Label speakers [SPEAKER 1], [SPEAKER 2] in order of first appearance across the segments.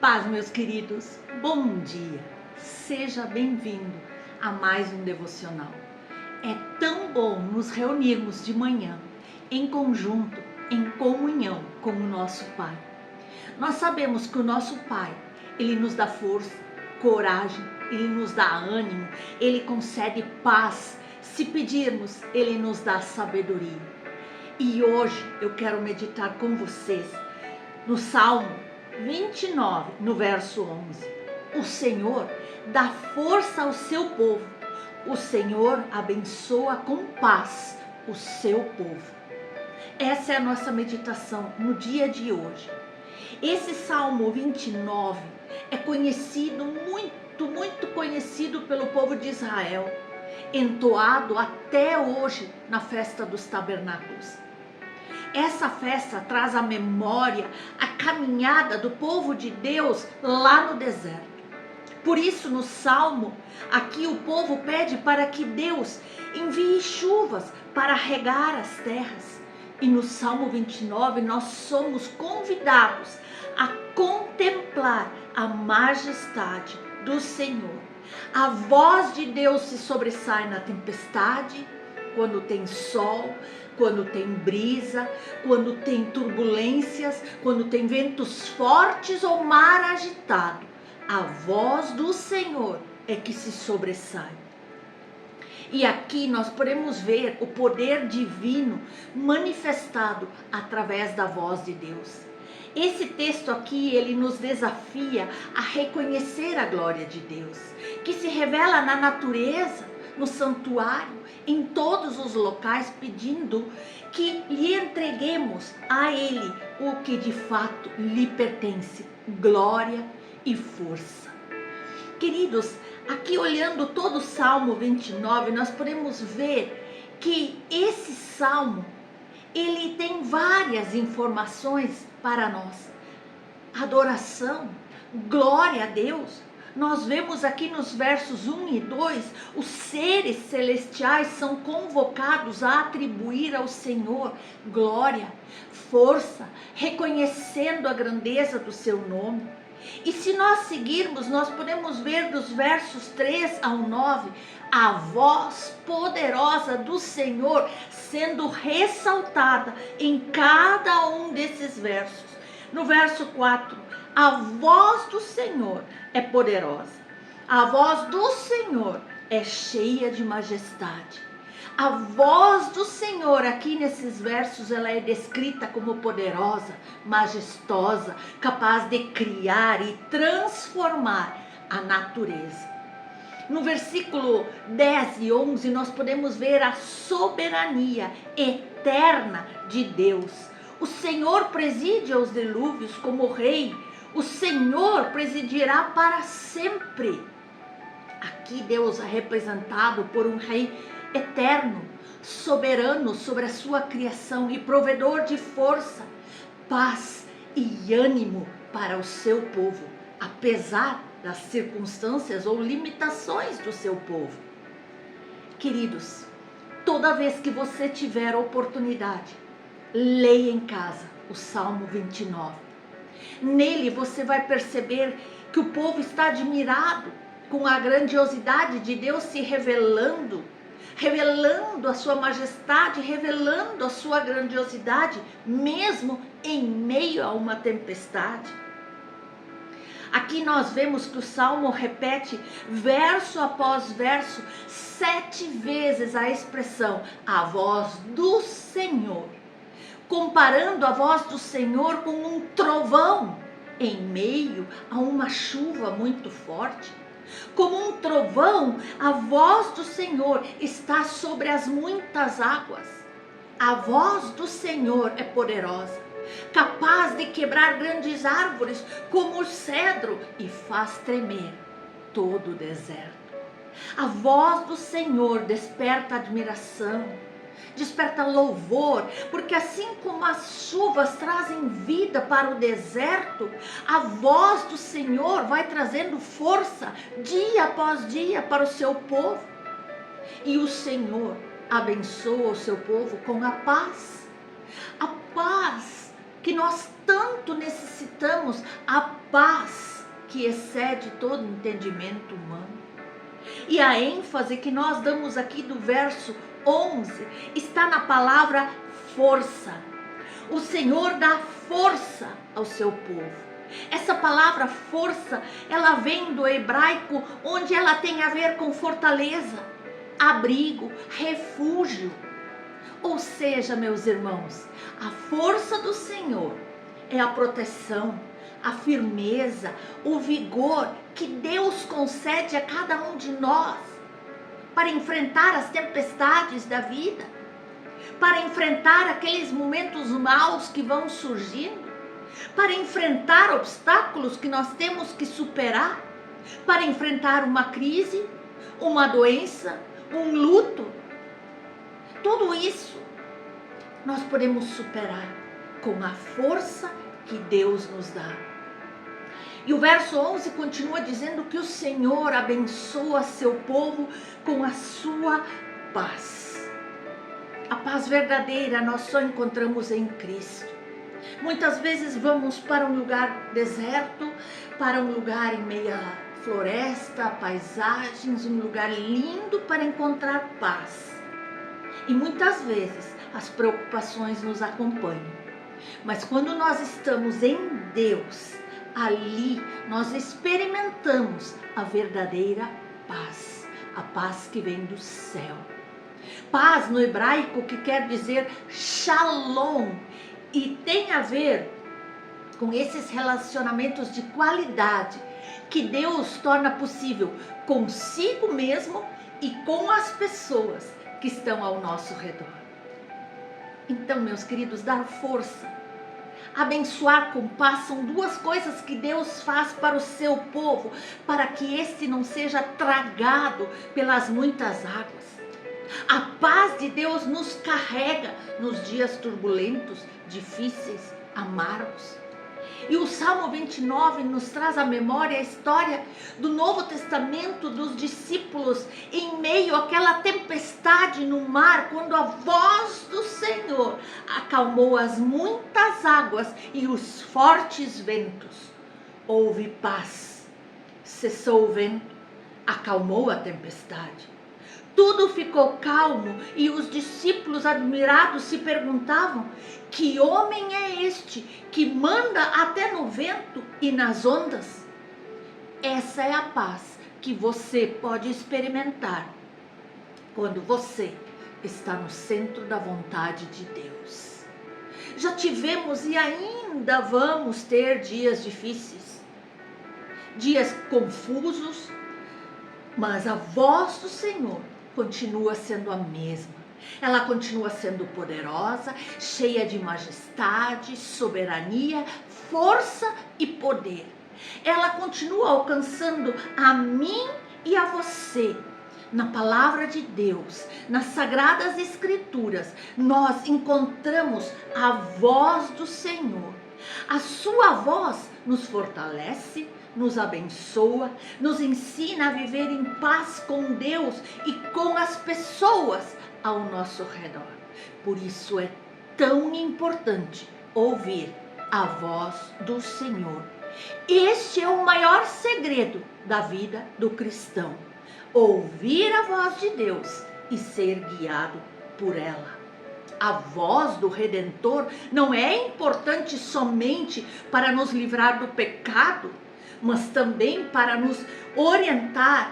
[SPEAKER 1] Paz, meus queridos, bom dia, seja bem-vindo a mais um devocional. É tão bom nos reunirmos de manhã, em conjunto, em comunhão com o nosso Pai. Nós sabemos que o nosso Pai, Ele nos dá força, coragem, Ele nos dá ânimo, Ele concede paz. Se pedirmos, Ele nos dá sabedoria. E hoje eu quero meditar com vocês no Salmo 29, no verso 11. O Senhor dá força ao seu povo. O Senhor abençoa com paz o seu povo. Essa é a nossa meditação no dia de hoje. Esse Salmo 29 é conhecido, muito conhecido pelo povo de Israel, entoado até hoje na festa dos tabernáculos. Essa festa traz à memória a caminhada do povo de Deus lá no deserto. Por isso, no Salmo, aqui o povo pede para que Deus envie chuvas para regar as terras. E no Salmo 29, nós somos convidados a contemplar a majestade do Senhor. A voz de Deus se sobressai na tempestade, quando tem sol, quando tem brisa, quando tem turbulências, quando tem ventos fortes ou mar agitado. A voz do Senhor é que se sobressai. E aqui nós podemos ver o poder divino manifestado através da voz de Deus. Esse texto aqui, ele nos desafia a reconhecer a glória de Deus, que se revela na natureza, no santuário, em todos os locais, pedindo que lhe entreguemos a Ele o que de fato lhe pertence, glória e força. Queridos, aqui olhando todo o Salmo 29, nós podemos ver que esse Salmo, ele tem várias informações para nós. Adoração, glória a Deus. Nós vemos aqui nos versos 1 e 2, os seres celestiais são convocados a atribuir ao Senhor glória, força, reconhecendo a grandeza do seu nome. E se nós seguirmos, nós podemos ver dos versos 3 ao 9, a voz poderosa do Senhor sendo ressaltada em cada um desses versos. No verso 4, a voz do Senhor é poderosa. A voz do Senhor é cheia de majestade. A voz do Senhor aqui nesses versos, ela é descrita como poderosa, majestosa, capaz de criar e transformar a natureza. No versículo 10 e 11, nós podemos ver a soberania eterna de Deus. O Senhor preside aos dilúvios como rei. O Senhor presidirá para sempre. Aqui Deus é representado por um rei eterno, soberano sobre a sua criação e provedor de força, paz e ânimo para o seu povo, apesar das circunstâncias ou limitações do seu povo. Queridos, toda vez que você tiver oportunidade, leia em casa o Salmo 29. Nele você vai perceber que o povo está admirado com a grandiosidade de Deus se revelando a sua majestade, revelando a sua grandiosidade, mesmo em meio a uma tempestade. Aqui nós vemos que o Salmo repete verso após verso 7 vezes a expressão a voz do Senhor, comparando a voz do Senhor com um trovão em meio a uma chuva muito forte. Como um trovão, a voz do Senhor está sobre as muitas águas. A voz do Senhor é poderosa, capaz de quebrar grandes árvores como o cedro e faz tremer todo o deserto. A voz do Senhor desperta admiração, desperta louvor, porque assim como as chuvas trazem vida para o deserto, a voz do Senhor vai trazendo força dia após dia para o seu povo. E o Senhor abençoa o seu povo com a paz que nós tanto necessitamos, a paz que excede todo entendimento humano. E a ênfase que nós damos aqui do verso 11 está na palavra força. O Senhor dá força ao seu povo. Essa palavra força, ela vem do hebraico, onde ela tem a ver com fortaleza, abrigo, refúgio. Ou seja, meus irmãos, a força do Senhor é a proteção, a firmeza, o vigor que Deus concede a cada um de nós para enfrentar as tempestades da vida, para enfrentar aqueles momentos maus que vão surgindo, para enfrentar obstáculos que nós temos que superar, para enfrentar uma crise, uma doença, um luto. Tudo isso nós podemos superar com a força que Deus nos dá. E o verso 11 continua dizendo que o Senhor abençoa seu povo com a sua paz. A paz verdadeira nós só encontramos em Cristo. Muitas vezes vamos para um lugar deserto, para um lugar em meia floresta, paisagens, um lugar lindo para encontrar paz. E muitas vezes as preocupações nos acompanham. Mas quando nós estamos em Deus, ali nós experimentamos a verdadeira paz, a paz que vem do céu. Paz no hebraico que quer dizer shalom, e tem a ver com esses relacionamentos de qualidade que Deus torna possível consigo mesmo e com as pessoas que estão ao nosso redor. Então, meus queridos, dar força, abençoar com paz são duas coisas que Deus faz para o seu povo, para que este não seja tragado pelas muitas águas. A paz de Deus nos carrega nos dias turbulentos, difíceis, amargos. E o Salmo 29 nos traz à memória a história do Novo Testamento dos discípulos em meio àquela tempestade no mar, quando a voz do Senhor acalmou as muitas águas e os fortes ventos. Houve paz, cessou o vento, acalmou a tempestade. Tudo ficou calmo e os discípulos admirados se perguntavam: que homem é este que manda até no vento e nas ondas? Essa é a paz que você pode experimentar quando você está no centro da vontade de Deus. Já tivemos e ainda vamos ter dias difíceis, dias confusos, mas a voz do Senhor continua sendo a mesma. Ela continua sendo poderosa, cheia de majestade, soberania, força e poder. Ela continua alcançando a mim e a você. Na palavra de Deus, nas sagradas escrituras, nós encontramos a voz do Senhor. A sua voz nos fortalece, nos abençoa, nos ensina a viver em paz com Deus e com as pessoas ao nosso redor. Por isso é tão importante ouvir a voz do Senhor. Este é o maior segredo da vida do cristão: ouvir a voz de Deus e ser guiado por ela. A voz do Redentor não é importante somente para nos livrar do pecado, mas também para nos orientar,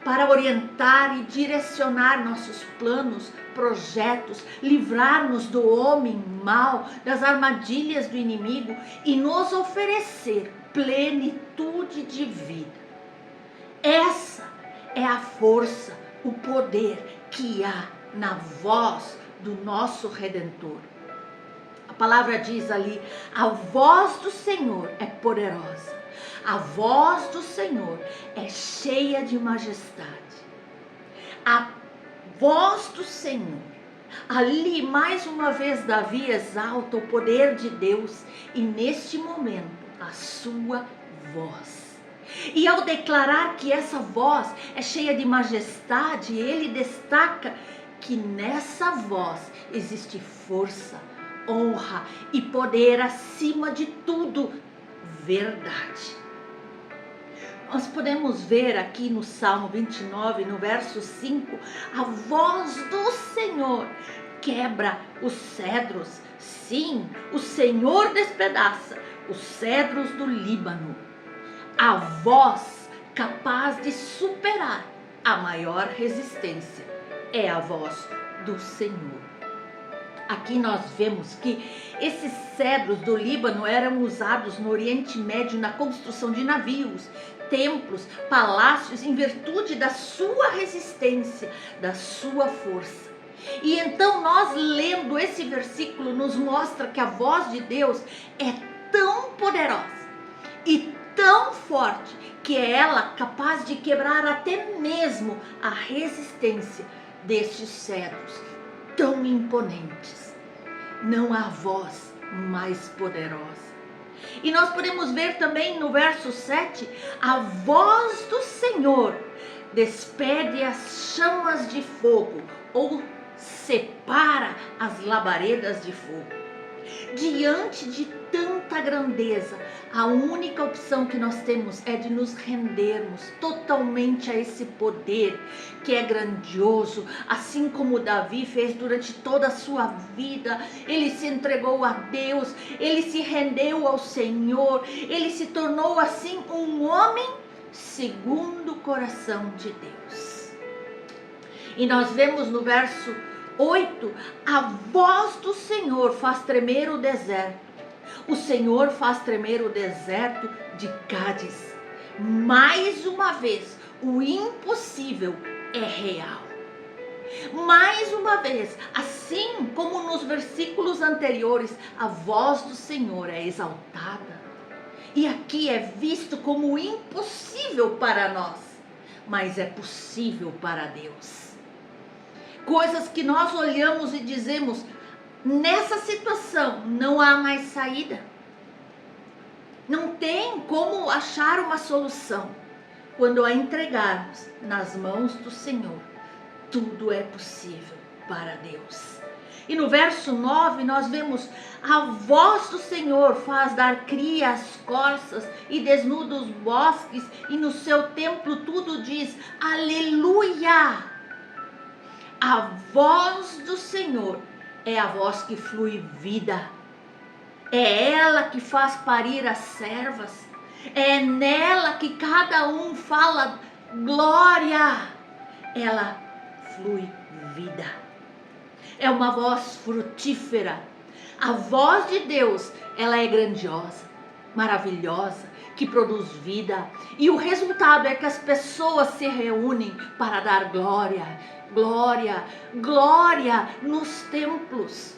[SPEAKER 1] para orientar e direcionar nossos planos, projetos, livrar-nos do homem mau, das armadilhas do inimigo e nos oferecer plenitude de vida. Essa é a força, o poder que há na voz do nosso Redentor. A palavra diz ali: a voz do Senhor é poderosa, a voz do Senhor é cheia de majestade. A voz do Senhor, ali mais uma vez Davi exalta o poder de Deus e neste momento a sua voz. E ao declarar que essa voz é cheia de majestade, ele destaca que nessa voz existe força, honra e poder, acima de tudo, verdade. nós podemos ver aqui no Salmo 29, no verso 5, a voz do Senhor quebra os cedros. Sim, o Senhor despedaça os cedros do Líbano. A voz capaz de superar a maior resistência é a voz do Senhor. Aqui nós vemos que esses cedros do Líbano eram usados no Oriente Médio na construção de navios, templos, palácios, em virtude da sua resistência, da sua força. E então nós lendo esse versículo nos mostra que a voz de Deus é tão poderosa e tão forte que é ela capaz de quebrar até mesmo a resistência destes cedros tão imponentes. Não há voz mais poderosa. E nós podemos ver também no verso 7, a voz do Senhor despede as chamas de fogo, ou separa as labaredas de fogo. Diante de tanta grandeza, a única opção que nós temos é de nos rendermos totalmente a esse poder que é grandioso, assim como Davi fez durante toda a sua vida. Ele se entregou a Deus, ele se rendeu ao Senhor, ele se tornou assim um homem segundo o coração de Deus. E nós vemos no verso 8, a voz do Senhor faz tremer o deserto. O Senhor faz tremer o deserto de Cádiz. Mais uma vez, o impossível é real. Mais uma vez, assim como nos versículos anteriores, a voz do Senhor é exaltada. E aqui é visto como impossível para nós, mas é possível para Deus. Coisas que nós olhamos e dizemos, nessa situação não há mais saída. Não tem como achar uma solução. Quando a entregarmos nas mãos do Senhor, tudo é possível para Deus. E no verso 9 nós vemos, a voz do Senhor faz dar cria às corças e desnuda os bosques, e no seu templo tudo diz, aleluia! A voz do Senhor é a voz que flui vida. É ela que faz parir as servas. É nela que cada um fala glória. Ela flui vida. É uma voz frutífera. A voz de Deus, ela é grandiosa, maravilhosa, que produz vida. E o resultado é que as pessoas se reúnem para dar glória, glória, glória nos templos.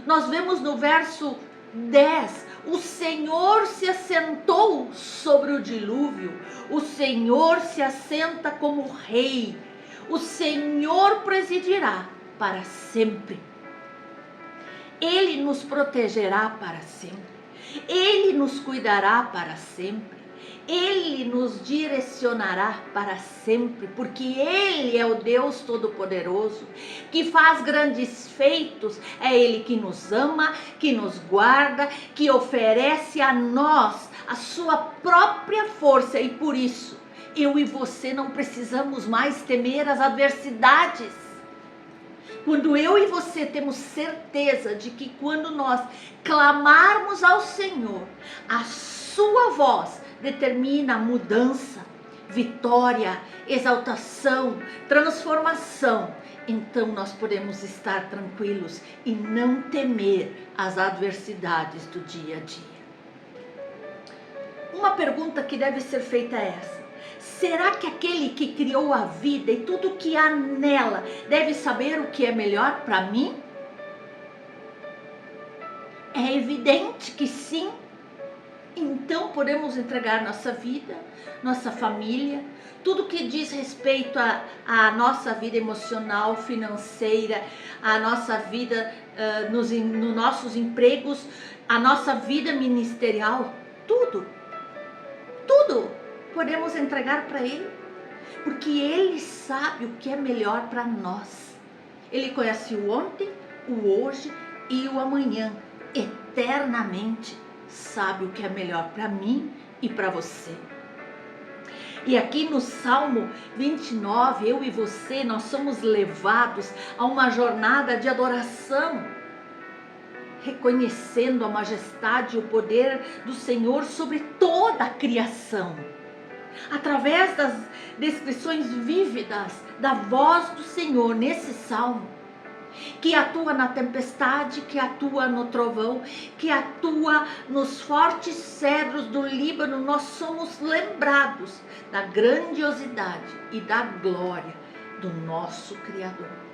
[SPEAKER 1] Nós vemos no verso 10, o Senhor se assentou sobre o dilúvio, o Senhor se assenta como rei, o Senhor presidirá para sempre. Ele nos protegerá para sempre, Ele nos cuidará para sempre. Ele nos direcionará para sempre, porque Ele é o Deus Todo-Poderoso, que faz grandes feitos. É Ele que nos ama, que nos guarda, que oferece a nós a sua própria força. E por isso, eu e você não precisamos mais temer as adversidades. Quando eu e você temos certeza de que quando nós clamarmos ao Senhor, a sua voz determina mudança, vitória, exaltação, transformação, então nós podemos estar tranquilos e não temer as adversidades do dia a dia. Uma pergunta que deve ser feita é essa: será que aquele que criou a vida e tudo que há nela deve saber o que é melhor para mim? É evidente que sim. Então podemos entregar nossa vida, nossa família, tudo que diz respeito à nossa vida emocional, financeira, a nossa vida nos nossos empregos, a nossa vida ministerial, tudo podemos entregar para Ele, porque Ele sabe o que é melhor para nós. Ele conhece o ontem, o hoje e o amanhã, eternamente sabe o que é melhor para mim e para você. E aqui no Salmo 29, eu e você, nós somos levados a uma jornada de adoração, reconhecendo a majestade e o poder do Senhor sobre toda a criação. Através das descrições vívidas da voz do Senhor nesse salmo, que atua na tempestade, que atua no trovão, que atua nos fortes cedros do Líbano, nós somos lembrados da grandiosidade e da glória do nosso Criador.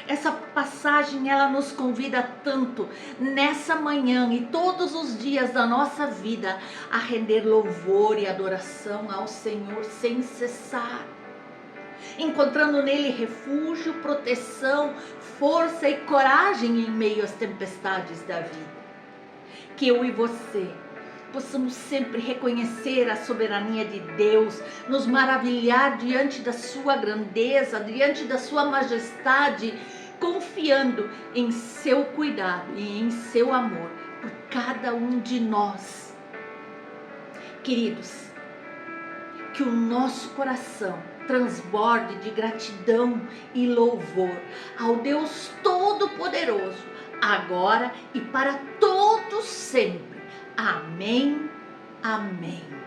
[SPEAKER 1] Essa passagem, ela nos convida tanto nessa manhã e todos os dias da nossa vida a render louvor e adoração ao Senhor sem cessar, encontrando nele refúgio, proteção, força e coragem em meio às tempestades da vida. Que eu e você possamos sempre reconhecer a soberania de Deus, nos maravilhar diante da sua grandeza, diante da sua majestade, confiando em seu cuidado e em seu amor por cada um de nós. Queridos, que o nosso coração transborde de gratidão e louvor ao Deus Todo-Poderoso, agora e para todos sempre. Amém, amém.